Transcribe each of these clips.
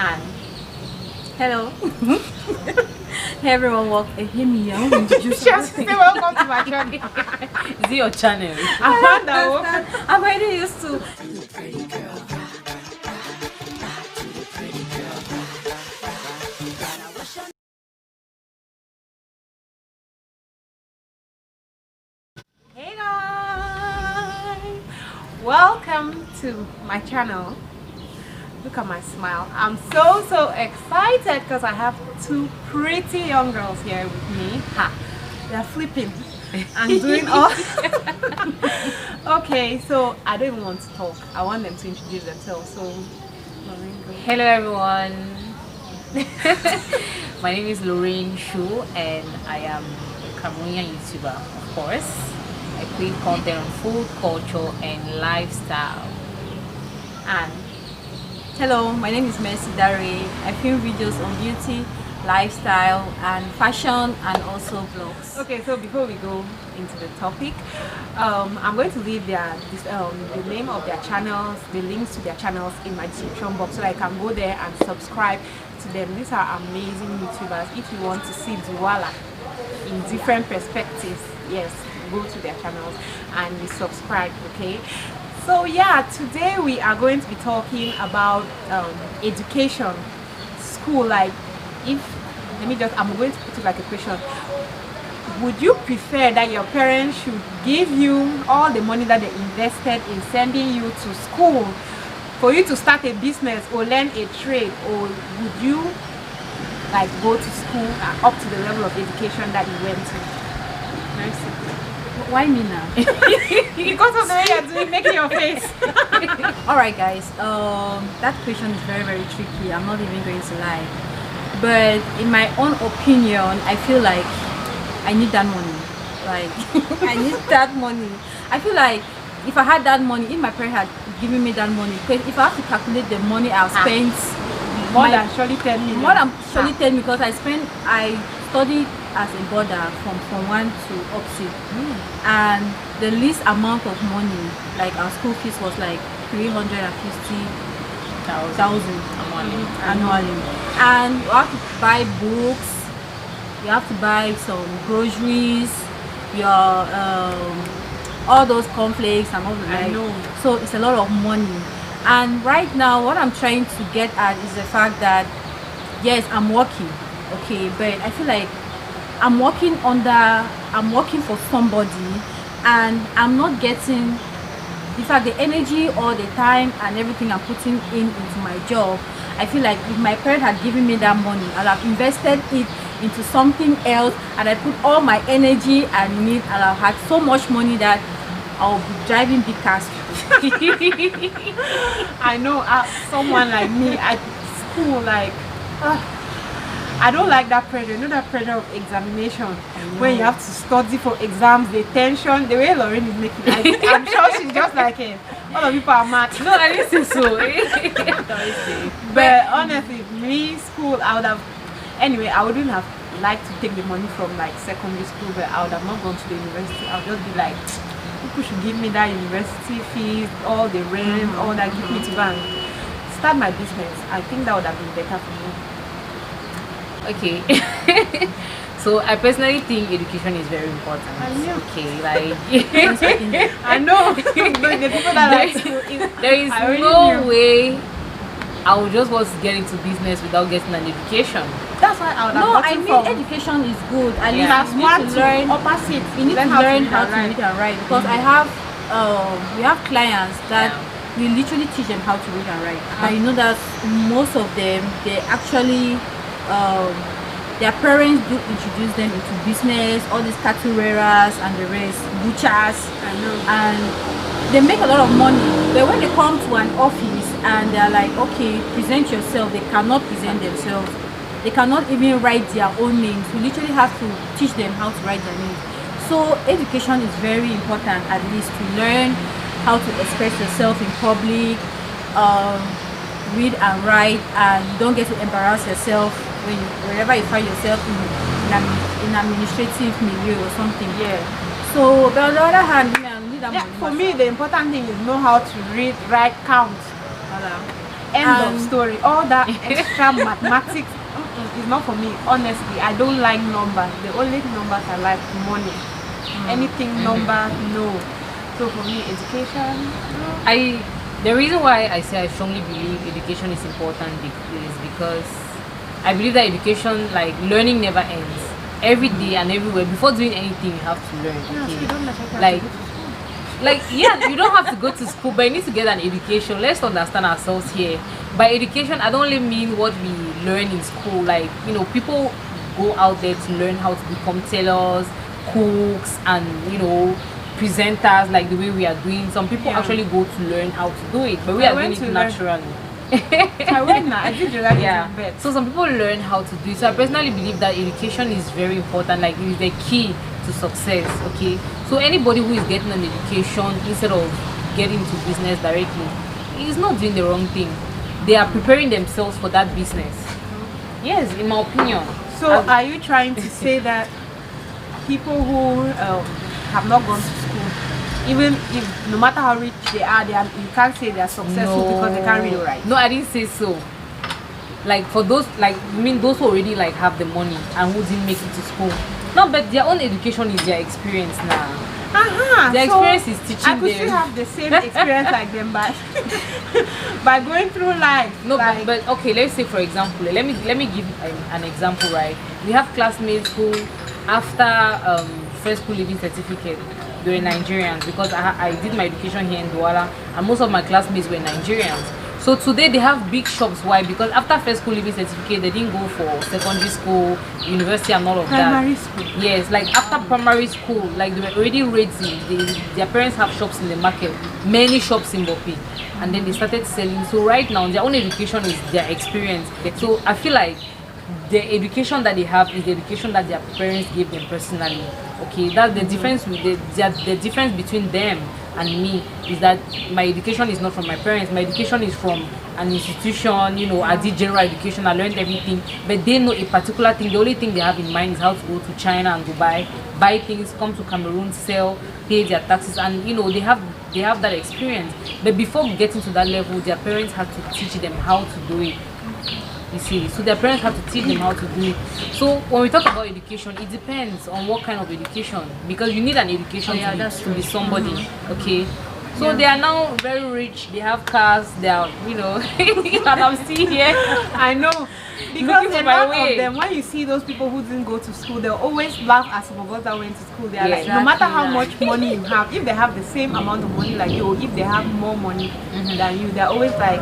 And hello. Hey everyone, welcome. Hey me, I want to introduce you. Welcome to my channel. Is it your channel? I'm already used to. Hey guys, welcome to my channel. Look at my smile. I'm so excited because I have two pretty young girls here with me. Ha, they're flipping and doing all. Okay, so I don't even want to talk. I want them to introduce themselves. So Lorraine, go. Hello everyone. My name is Lorraine Shu and I am a Cameroonian YouTuber, of course. I create content on food, culture and lifestyle. And hello, my name is Daray. I film videos on beauty, lifestyle and fashion and also vlogs. Okay, so before we go into the topic, I'm going to leave the name of their channels, the links to their channels in my description box so I can go there and subscribe to them. These are amazing YouTubers. If you want to see Duwala in different perspectives, yes, go to their channels and you subscribe. Okay, so yeah, today we are going to be talking about education, school. Like, I'm going to put it like a question. Would you prefer that your parents should give you all the money that they invested in sending you to school for you to start a business or learn a trade, or would you like go to school up to the level of education that you went to? Very simple. Why me now? Because of the way you're doing, making your face. Alright guys, that question is very tricky. I'm not even going to lie. But in my own opinion, I feel like I need that money. Like, I need that money. I feel like if I had that money, if my parents had given me that money, because if I have to calculate the money I've spent, more than surely 10 million. More than surely 10 because I studied as a boarder from 1 to up to, and the least amount of money, like our school fees was like 350,000 annually, and you have to buy books, you have to buy some groceries, your all those cornflakes and all that. So it's a lot of money. And right now what I'm trying to get at is the fact that yes, I'm working, okay, but I feel like I'm working for somebody and I'm not getting, in fact, the energy or the time and everything I'm putting into my job. I feel like if my parents had given me that money, I'd have invested it into something else and I put all my energy and need, and I've had so much money that I'll be driving big cars. I know someone like me at school, like I don't like that pressure. You know that pressure of examination when you have to study for exams, the tension, the way Lorraine is making it. I'm sure she's just like it. All of people are mad. No, I didn't say so. But honestly, me, school, I would have, anyway, I wouldn't have liked to take the money from like secondary school, but I would have not gone to the university. I would just be like, people should give me that university fees, all the rent, all that, give me to go and start my business. I think that would have been better for me. Okay. So I personally think education is very important. Okay, like I know the people that like school. There is no way I would just want to get into business without getting an education. That's why I would have education is good. At least you need to learn opposite. You need to learn how to read and write, because I have we have clients that we literally teach them how to read and write. And you know that most of them, they actually their parents do introduce them into business, all these cattle rearers and the rest, butchers, and they make a lot of money. But when they come to an office and they're like, okay, present yourself, they cannot present themselves. They cannot even write their own names. We literally have to teach them how to write their names. So education is very important, at least to learn how to express yourself in public, read and write, and don't get to embarrass yourself wherever you find yourself in administrative milieu or something. So but on the other hand, for me the important thing is know how to read, write, count. End of story. All that extra mathematics is not for me. Honestly, I don't like numbers. The only numbers I like money. Anything number, no. So for me, education. The reason why I say I strongly believe education is important is because I believe that education, like learning, never ends. Every day and everywhere, before doing anything, you have to learn. Yeah, so you don't necessarily Like, have to go to school. like yeah, you don't have to go to school, but you need to get an education. Let's understand ourselves here. By education, I don't only mean what we learn in school. Like, you know, people go out there to learn how to become tailors, cooks, and presenters, like the way we are doing. Some people actually go to learn how to do it, but we are doing it naturally. I went now. I did that. Yeah. So some people learn how to do it. So I personally believe that education is very important. Like, it is the key to success. Okay. So anybody who is getting an education instead of getting into business directly is not doing the wrong thing. They are preparing themselves for that business. Yes, in my opinion. So are you trying to say that people who have not gone to school, even if no matter how rich they are, you can't say they are successful because they can't read or write? No, I didn't say so. Like, for those, like, you mean those who already like have the money and who didn't make it to school. No, but their own education is their experience now. Their experience is teaching them. I could still have the same experience like them, but by going through life. No, like, but okay, let's say for example, let me give an example, right? We have classmates who, after first school living certificate, they were Nigerians, because I did my education here in Douala, and most of my classmates were Nigerians. So today they have big shops. Why? Because after first school living certificate, they didn't go for secondary school, university, and all of primary that. school. Yes, like after primary school, like they were already ready. Their parents have shops in the market, many shops in Bopi, and then they started selling. So right now, their own education is their experience. So I feel like the education that they have is the education that their parents gave them personally. Okay, that's the difference with the difference between them and me, is that my education is not from my parents. My education is from an institution. I did general education, I learned everything, but they know a particular thing. The only thing they have in mind is how to go to China and Dubai, buy things, come to Cameroon, sell, pay their taxes, and they have that experience. But before getting to that level, their parents had to teach them how to do it. You see, so their parents have to teach them how to do it. So when we talk about education, it depends on what kind of education, because you need an education to be somebody. Okay, so they are now very rich, they have cars, they are and I'm still here. I know, because a lot of them, when you see those people who didn't go to school, they'll always laugh at some of us that went to school. They are like, no matter how much money you have, if they have the same amount of money like you, or if they have more money than you, they're always like,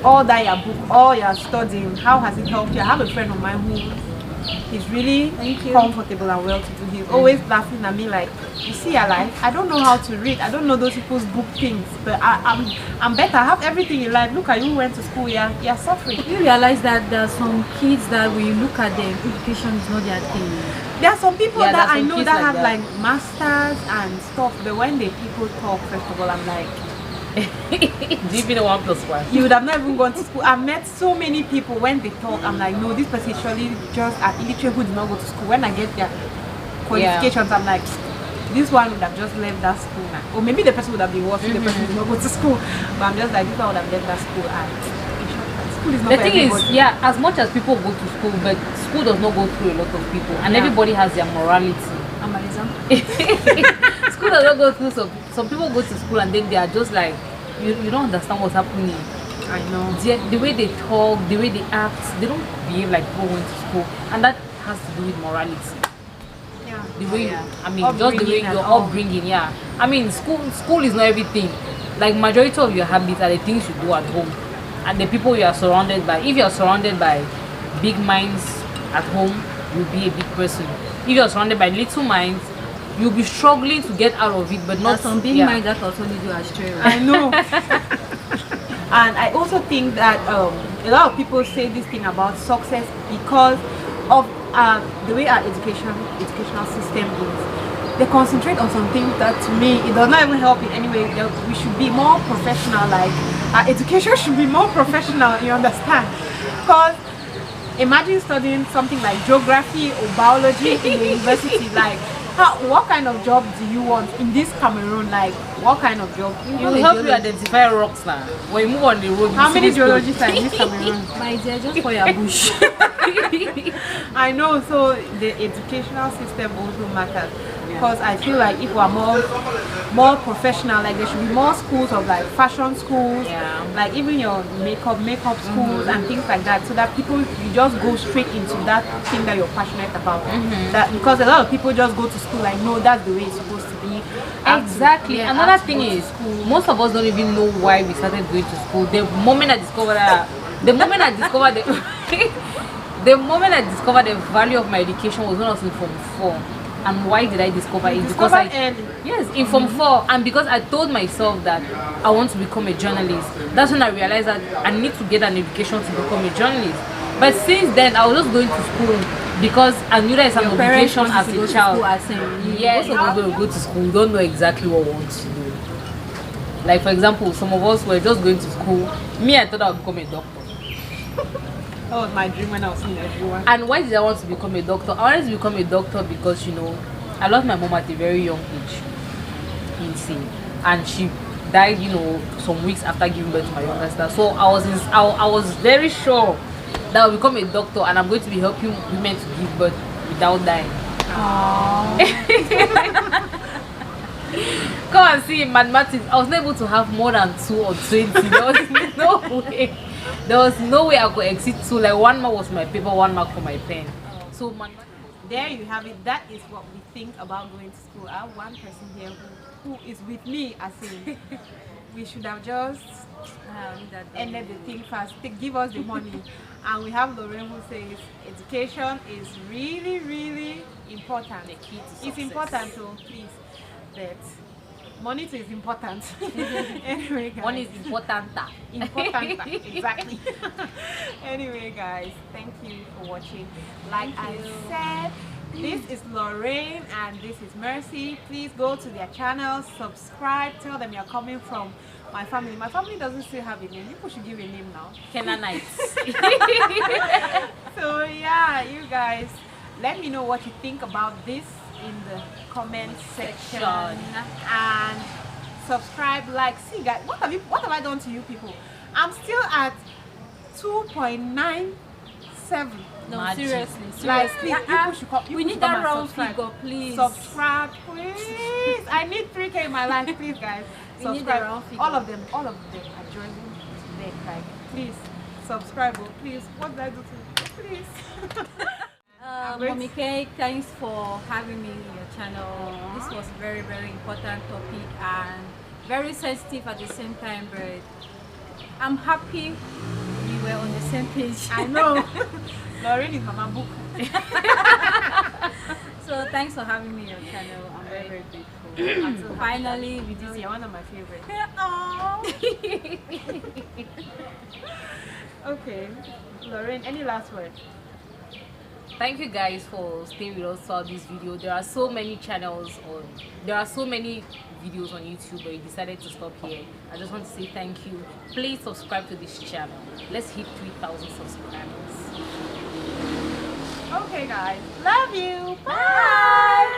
all that your book, all you're studying, how has it helped you? I have a friend of mine who is really comfortable and well to do. He's always laughing at me like, you see your life, I don't know how to read, I don't know those people's book things, but I'm better, I have everything in life. Look at you who went to school, you're suffering. You realize that there are some kids that when you look at them, education is not their thing. There are some people that I know that have like masters and stuff, but when the people talk, first of all, I'm like, do you even know 1+1? You would have not even gone to school. I've met so many people, when they talk, I'm like, no, this person surely just an illiterate who did not go to school. When I get their qualifications, I'm like, this one would have just left that school now. Or maybe the person would have been worse if the person did not go to school. But I'm just like, this one would have left that school. And school is not the for thing everybody. is, as much as people go to school, but school does not go through a lot of people, and everybody has their morality. I'm an example. School does not go through, some people go to school and then they are just like, you don't understand what's happening. I know. The way they talk, the way they act, they don't behave like people went to school, and that has to do with morality. Yeah. The way just the way your upbringing. I mean, school is not everything. Like, majority of your habits are the things you do at home and the people you are surrounded by. If you are surrounded by big minds at home, you'll be a big person. If you are surrounded by little minds, you'll be struggling to get out of it, but not some big minds that also lead you astray. Right? I know. And I also think that a lot of people say this thing about success because of the way our educational system is. They concentrate on some things that, to me, it does not even help in any way. We should be more professional. Like, our education should be more professional, you understand? Because imagine studying something like geography or biology in the university. Like, what kind of job do you want in this Cameroon? Like, what kind of job? It will help you identify rocks now. When you move on the road, how many geologists are in this Cameroon? My dear, just for your bush. I know, so the educational system also matters. Because I feel like if we are more professional, like there should be more schools of like fashion schools, like even your makeup schools and things like that, so that people, you just go straight into that thing that you're passionate about. That because a lot of people just go to school like, no, that's the way it's supposed to be. Exactly. Another thing is, most of us don't even know why we started going to school. The moment I discovered the moment I discovered the value of my education was when I was in Form 4. And why did I discover it? Because in Form 4, and because I told myself that I want to become a journalist. That's when I realized that I need to get an education to become a journalist. But since then, I was just going to school because I knew that it's an obligation as a child. Yes, most of us will go to school, don't know exactly what we want to do. Like for example, some of us were just going to school. Me, I thought I would become a doctor. That was my dream when I was in everyone. And why did I want to become a doctor? I wanted to become a doctor because, you know, I lost my mom at a very young age. Insane. And she died, you know, some weeks after giving birth to my younger sister. So I was very sure that I'll become a doctor and I'm going to be helping women to give birth without dying. Come and see in mathematics, I was not able to have more than 2 or 20. There was no way. There was no way I could exceed 2. Like 1 mark was my paper, 1 mark for my pen. So there you have it. That is what we think about going to school. I have one person here who is with me, as in we should have just ended the thing fast. Give us the money. And we have Lorraine who says education is really, really important. The key to success. It's important, so please. But money too is important. Anyway, guys. Money is important. Exactly. Anyway, guys, thank you for watching. Like I said, this is Lorraine and this is Mercy. Please go to their channel, subscribe, tell them you're coming from my family. My family doesn't still have a name. People should give a name now. Canaanites. So yeah, you guys, let me know what you think about this in the comment section and subscribe, like. See guys, what have I done to you people? I'm still at 2.97. No, Magic. seriously. Like, please, people should come. We need that round figure, please. Subscribe, please. I need 3K in my life, please, guys. We need the round figure. All of them are joining today. Like, please subscribe, please. What did I do to you? Please. Mommy K, thanks for having me in your channel. This was a very, very important topic and very sensitive at the same time, but I'm happy we were on the same page. I know. Lorraine is Mama Book. So thanks for having me on your channel. I'm very, very grateful. And so finally, we did. You're one of my favorites. Okay, Lorraine, any last words? Thank you guys for staying with us throughout this video. There are so many channels there are so many videos on YouTube, but we decided to stop here. I just want to say thank you. Please subscribe to this channel. Let's hit 3,000 subscribers. Okay guys, love you. Bye.